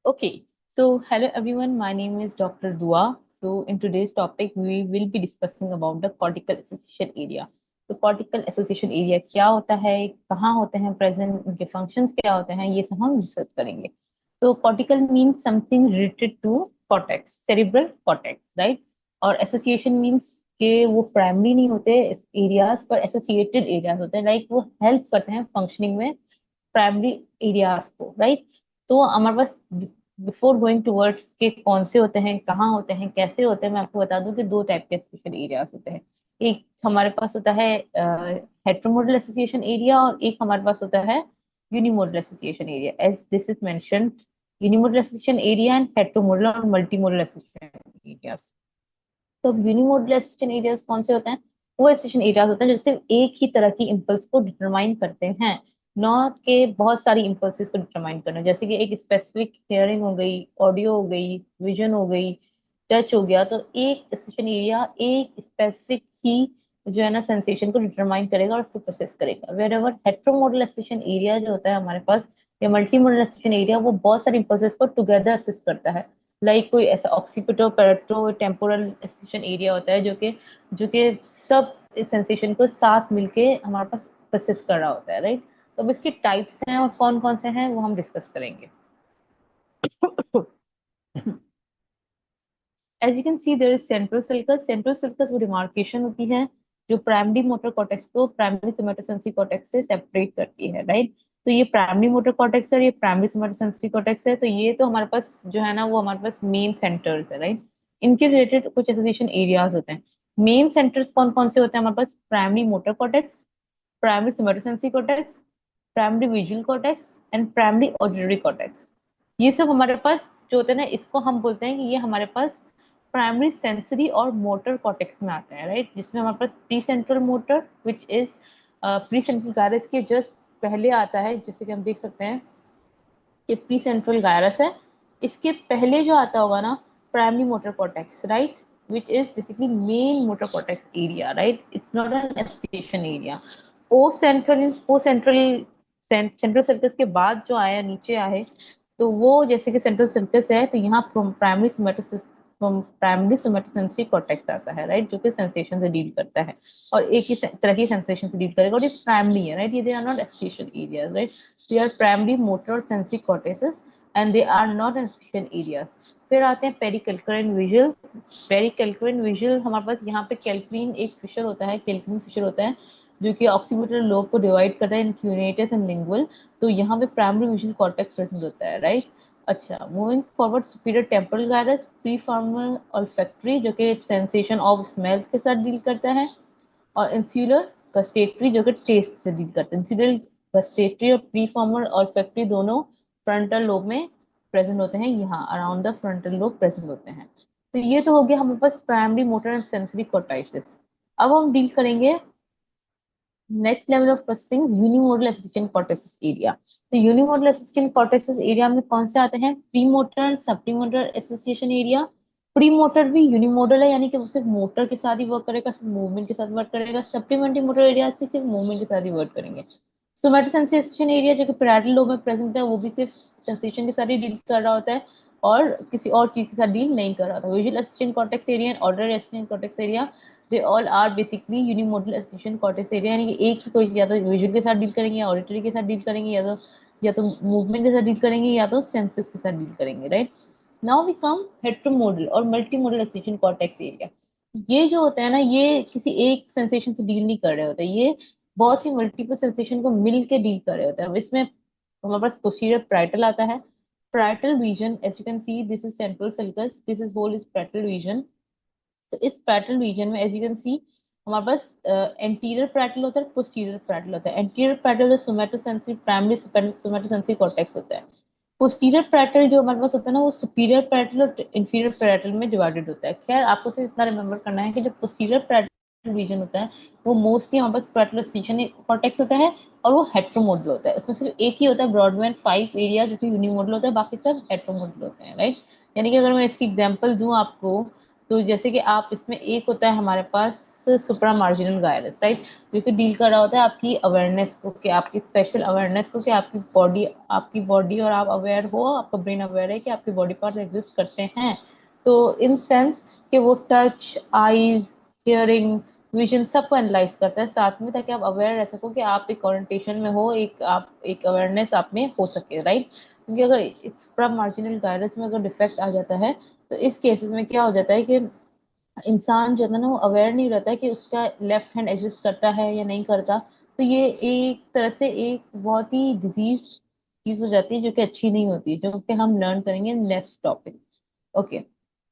Okay, so hello everyone, my name is Dr. Dua. So in today's topic, we will be discussing about the cortical association area. तो cortical association area क्या होता है, कहाँ होते हैं present, उनके functions क्या होते हैं, ये सब हम डिस्कस करेंगे. तो cortical means something related to cortex, cerebral cortex, right? और association means कि वो प्राइमरी नहीं होते इस एरियाज पर, एसोसिएटेड एरियाज होते हैं, लाइक वो हेल्प करते हैं फंक्शनिंग में प्राइमरी एरियाज को, राइट? तो हमारे पास बिफोर गोइंग टूवर्ड्स के कौन से होते हैं, कहाँ होते हैं, कैसे होते हैं, मैं आपको बता दूं कि दो टाइप के एसोसिएशन एरियाज होते हैं. एक हमारे पास होता है हेट्रोमोडल एसोसिएशन एरिया, और एक हमारे पास होता है unimodal association area. As this is mentioned, unimodal association area and heteromodal और मल्टीमोडल एसोसिएशन एरियाज. तो यूनिमोडल एसोसिएशन एरियाज कौन से होते हैं? वो एसोसिएशन एरियाज होते हैं जो सिर्फ एक ही तरह की इम्पल्स को डिटरमाइन करते हैं, नॉट के बहुत सारी इम्पल्सेस को डिटरमाइन करना. जैसे कि एक स्पेसिफिक हियरिंग हो गई, ऑडियो हो गई, विजन हो गई, टच हो गया, तो एक एसोसिएशन एरिया एक स्पेसिफिक ही जो है ना सेंसेशन को डिटरमाइन करेगा और उसको प्रोसेस करेगा. वेर एवर हेट्रोमोडल एसोसिएशन एरिया जो होता है हमारे पास, या मल्टी मॉडल एसोसिएशन एरिया, वो बहुत सारी इम्पल्सेस को टुगेदर असिस्ट करता है. लाइक कोई ऐसा occipito Pareto temporal association area होता है जो कि सब सेंसेशन को साथ मिलके हमारे पास प्रोसेस कर रहा होता है, राइट? तो अब इसके टाइप्स हैं और कौन कौन से हैं वो हम डिस्कस करेंगे. As you can see there is central sulcus. Central sulcus वो डिमार्केशन होती है जो प्राइमरी मोटर कॉर्टेक्स को प्राइमरी सोमेटोसेंसरी कॉर्टेक्स से सेपरेट करती है, राइट? तो ये प्राइमरी मोटर कॉर्टेक्स है और ये प्राइमरी सोमेटोसेंसरी कॉर्टेक्स है. तो ये तो हमारे पास जो है ना वो हमारे पास मेन सेंटर्स है, राइट? इनके रिलेटेड कुछ एसोसिएशन एरियाज होते हैं. मेन सेंटर्स कौन कौन से होते हैं हमारे पास? Primary motor cortex, primary somatosensory cortex, primary visual cortex and primary auditory cortex. ये सब हमारे पास जो होते हैं ना, इसको हम बोलते हैं कि ये हमारे पास प्राइमरी सेंसरी और मोटर कॉर्टेक्स में आता है, राइट? जिसमें हमारे पास pre central motor which is pre central gyrus के जस्ट पहले आता है, जैसे कि हम देख सकते हैं कि प्री सेंट्रल गायरस है. इसके पहले जो आता होगा ना, primary motor cortex, right? Which is basically main motor cortex area, right? It's not an association area. Post central central sulcus के बाद जो आया, नीचे आए, तो वो जैसे कि सेंट्रल सर्कस है, तो यहाँ प्राइमरी सोमेटोसेंसरी कॉर्टेक्स आता है, राइट? जो कि सेंसेशन से डील करता है और एक ही तरह की सेंसेशन से डील करेगा, और ये प्राइमरी है, राइट? ये they are not association areas, right? They are primary motor और sensory cortices and they are not association areas. फिर आते हैं पेरिकैल्कुलेन विजुअल. पेरिकैल्कुलेन विजुअल हमारे पास यहाँ पे कैल्कुलिन एक फिशर होता है, कैल्कुलिन फिशर होता है जो कि ऑक्सीपिटल लोब को डिवाइड करता है इन क्यूनेटस एंड लिंगुअल. तो यहाँ पे प्राइमरी विजुअल कॉर्टेक्स प्रेजेंट होता है, राइट? अच्छा, moving forward, superior temporal gyrus, prepiriform olfactory जो कि सेंसेशन ऑफ स्मेल के साथ डील करता है, और इंसुलर गस्टेटरी जो कि टेस्ट से डील करते हैं. इंसुलर गस्टेटरी और प्रीफॉर्मल ऑल्फैक्टरी दोनों फ्रंटल लोब में प्रेजेंट होते हैं, यहाँ around the frontal lobe present होते हैं. तो ये तो हो गया हमारे पास primary motor and sensory cortices. अब हम डील करेंगे next level of processing, unimodal association cortices area. तो यूनिमोडल एसोसिएशन कॉर्टेसिस एरिया में कौन से आते हैं? Pre motor and supramotor association area. Pre motor भी यूनिमोडल है, यानी कि वो सिर्फ मोटर के साथ ही वर्क करेगा, सिर्फ मूवमेंट के साथ वर्क करेगा. सप्लीमेंट्री मोटर एरिया भी सिर्फ मूवमेंट के साथ ही वर्क करेंगे. सोमेटोसेंसेशन एरिया जो कि पैराइटल लोब में प्रेजेंट है, वो भी सिर्फ सेंसेशन के साथ ही डील कर रहा होता है और किसी और चीज के साथ डील नहीं कर रहा था. Visual association cortex area and auditory association cortex area, they all are basically unimodal association cortex area, यानी कि एक ही कोई या तो विजुअल के साथ डील करेंगे, या ऑडिटरी के साथ डील करेंगे, या तो मूवमेंट के साथ डील करेंगे, या तो सेंसेस के साथ डील करेंगे, राइट? नाउ वी कम हेट्रोमोडल और मल्टीमोडल एसोसिएशन कॉर्टेक्स एरिया. ये जो होता है ना, ये किसी एक सेंसेशन से डील नहीं कर रहे होते, ये बहुत ही मल्टीपल सेंसेशन को मिल के डील कर रहे होते हैं. इसमें हमारे पास पोस्टीरियर parietal आता है. parietal region, as you can see, this is central sulcus, this is whole is parietal region. तो इस पैरेटल रीजन में एज यू कैन सी हमारे पास एंटीरियर पैरेटल होता है, पोस्टीरियर पैरेटल होता है. Anterior parietal सोमेटोसेंसरी primary somatosensory cortex होता है. पोस्टीरियर पैरेटल जो हमारे पास होता है ना, वो सुपीरियर पैरेटल और इंफीरियर पैरेटल में डिवाइडेड होता है. खैर, आपको सिर्फ इतना रिमेंबर करना है कि जो पोस्टीरियर पैरेटल रीजन होता है, वो मोस्टली हमारे पास पैरेटल सीशन कॉर्टेक्स होता है, और वो हेट्रोमोडल होता है. उसमें सिर्फ एक ही होता है ब्रॉडबैंड 5 एरिया जो कि यूनिमोडल होता है, बाकी सब हेट्रोमोडल होते हैं, राइट? यानी कि अगर मैं इसकी एग्जांपल दूं आपको, तो जैसे कि आप इसमें एक होता है हमारे पास सुप्रा मार्जिनल गायरस, राइट, जो कि डील कर रहा होता है आपकी अवेयरनेस को, कि आपकी स्पेशल अवेयरनेस को, कि आपकी बॉडी और आप अवेयर हो, आपका ब्रेन अवेयर है कि आपके बॉडी पार्ट्स एग्जिस्ट करते हैं। तो इन सेंस कि वो टच, आईज, हियरिंग, विजन सबको एनालाइज करता है साथ में, ताकि आप अवेयर रह सको कि आप एक ओरिएंटेशन में हो, एक अवेयरनेस आप में हो सके, राइट। क्योंकि अगर इस मार्जिनल गायरस में अगर डिफेक्ट आ जाता है तो इस केसेस में क्या हो जाता है कि इंसान जो है ना वो अवेयर नहीं रहता है कि उसका लेफ्ट हैंड एग्जिस्ट करता है या नहीं करता। तो ये एक तरह से एक बहुत ही डिजीज चीज हो जाती है जो कि अच्छी नहीं होती, जो कि हम लर्न करेंगे next topic. Okay,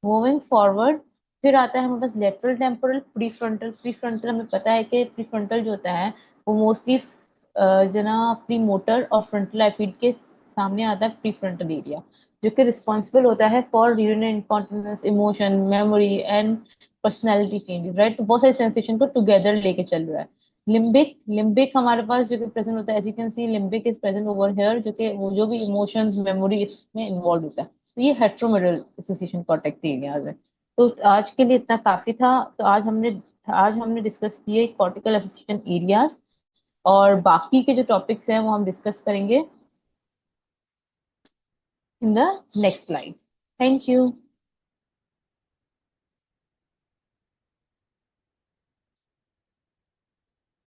moving forward. फिर आता है हमारे पास लेटरल टेम्पोरल, प्रीफ्रंटल। प्रीफ्रंटल हमें पता है कि प्रीफ्रंटल जो होता है वो मोस्टली जना प्री मोटर और फ्रंटल आईफीड के सामने आता है प्रीफ्रंटल एरिया, जो कि रिस्पॉन्सिबल होता है for urinary incontinence, emotion, memory and personality changes, right. तो बहुत सारे सेंसेशन को टुगेदर लेके चल रहा है। लिम्बिक हमारे पास जो कि प्रेजेंट होता है, as you can see limbic is present over here, जो कि वो जो भी इमोशंस, मेमोरी इसमें इन्वॉल्व होता है। तो ये हेट्रोमिडल एसोसिएशन कॉर्टेक्स एरियाज है। तो आज के लिए इतना काफी था। तो आज हमने डिस्कस किए कॉर्टिकल एसोसिएशन एरियाज, और बाकी के जो टॉपिक्स हैं वो हम डिस्कस करेंगे in the next slide. Thank you.